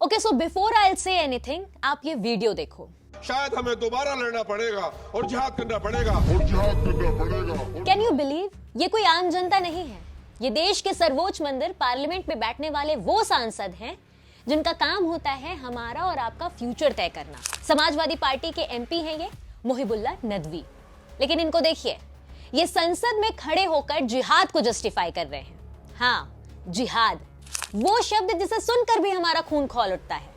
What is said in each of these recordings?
Okay, so before I say anything, आप ये video देखो। शायद हमें दोबारा लड़ना पड़ेगा और जिहाद करना पड़ेगा कैन यू बिलीव, ये कोई आम जनता नहीं है। ये देश के सर्वोच्च मंदिर पार्लियामेंट में बैठने वाले वो सांसद हैं जिनका काम होता है हमारा और आपका फ्यूचर तय करना। समाजवादी पार्टी के एमपी हैं ये मुहिबुल्लाह नदवी। लेकिन इनको देखिए, ये संसद में खड़े होकर जिहाद को जस्टिफाई कर रहे हैं। हाँ, जिहाद, वो शब्द जिसे सुनकर भी हमारा खून खौल उठता है।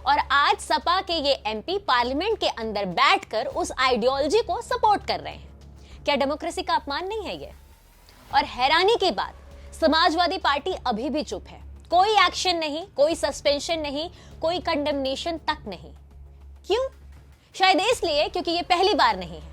और आज सपा के ये एमपी पार्लियामेंट के अंदर बैठकर उस आइडियोलॉजी को सपोर्ट कर रहे हैं। क्या डेमोक्रेसी का अपमान नहीं है ये? और हैरानी की बात, समाजवादी पार्टी अभी भी चुप है। कोई एक्शन नहीं, कोई सस्पेंशन नहीं, कोई कंडेमनेशन तक नहीं। क्यों? शायद इसलिए क्योंकि ये पहली बार नहीं है।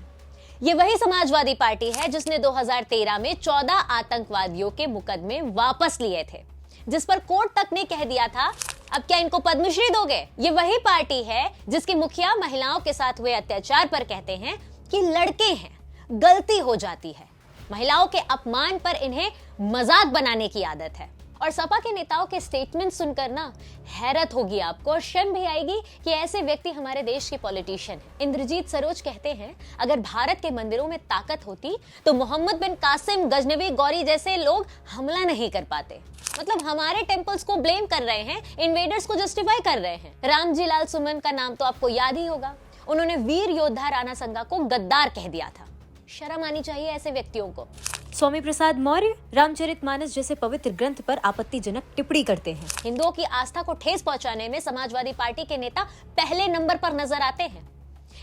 ये वही समाजवादी पार्टी है जिसने 2013 में 14 आतंकवादियों के मुकदमे वापस लिए थे, जिस पर कोर्ट तक ने कह दिया था अब क्या इनको पद्मश्री दोगे। ये वही पार्टी है जिसके मुखिया महिलाओं के साथ हुए अत्याचार पर कहते हैं कि लड़के हैं, गलती हो जाती है। महिलाओं के अपमान पर इन्हें मजाक बनाने की आदत है। और सपा के नेताओं के स्टेटमेंट सुनकर ना हैरत होगी आपको और शर्म भी आएगी कि ऐसे व्यक्ति हमारे देश के पॉलिटिशियन हैं। इंद्रजीत सरोज कहते हैं, अगर भारत के मंदिरों में ताकत होती तो मोहम्मद बिन कासिम, गजनवी गौरी जैसे लोग हमला नहीं कर पाते। मतलब हमारे टेंपल्स को ब्लेम कर रहे हैं, इन्वेडर्स को जस्टिफाई कर रहे हैं। रामजी लाल सुमन का नाम तो आपको याद ही होगा। उन्होंने वीर योद्धा राणा संगा को गद्दार कह दिया था। शर्म आनी चाहिए ऐसे व्यक्तियों को। स्वामी प्रसाद मौर्य रामचरितमानस जैसे पवित्र ग्रंथ पर आपत्तिजनक टिप्पणी करते हैं। हिंदुओं की आस्था को ठेस पहुंचाने में समाजवादी पार्टी के नेता पहले नंबर पर नजर आते हैं।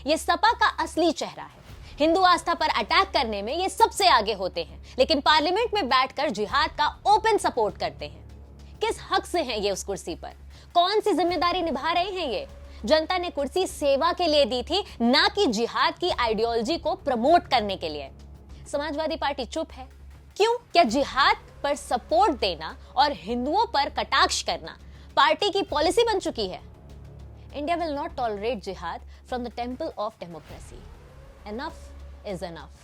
ये सपा का असली चेहरा है। हिंदू आस्था पर अटैक करने में ये सबसे आगे होते हैं, लेकिन पार्लियामेंट में बैठकर जिहाद का ओपन सपोर्ट करते हैं। किस हक से हैं ये उस कुर्सी पर? कौन सी जिम्मेदारी निभा रहे हैं ये? जनता ने कुर्सी सेवा के लिए दी थी, ना कि जिहाद की आइडियोलॉजी को प्रमोट करने के लिए। समाजवादी पार्टी चुप है। क्यों? क्या जिहाद पर सपोर्ट देना और हिंदुओं पर कटाक्ष करना पार्टी की पॉलिसी बन चुकी है? इंडिया विल नॉट टॉलरेट जिहाद from the temple of democracy. Enough is enough.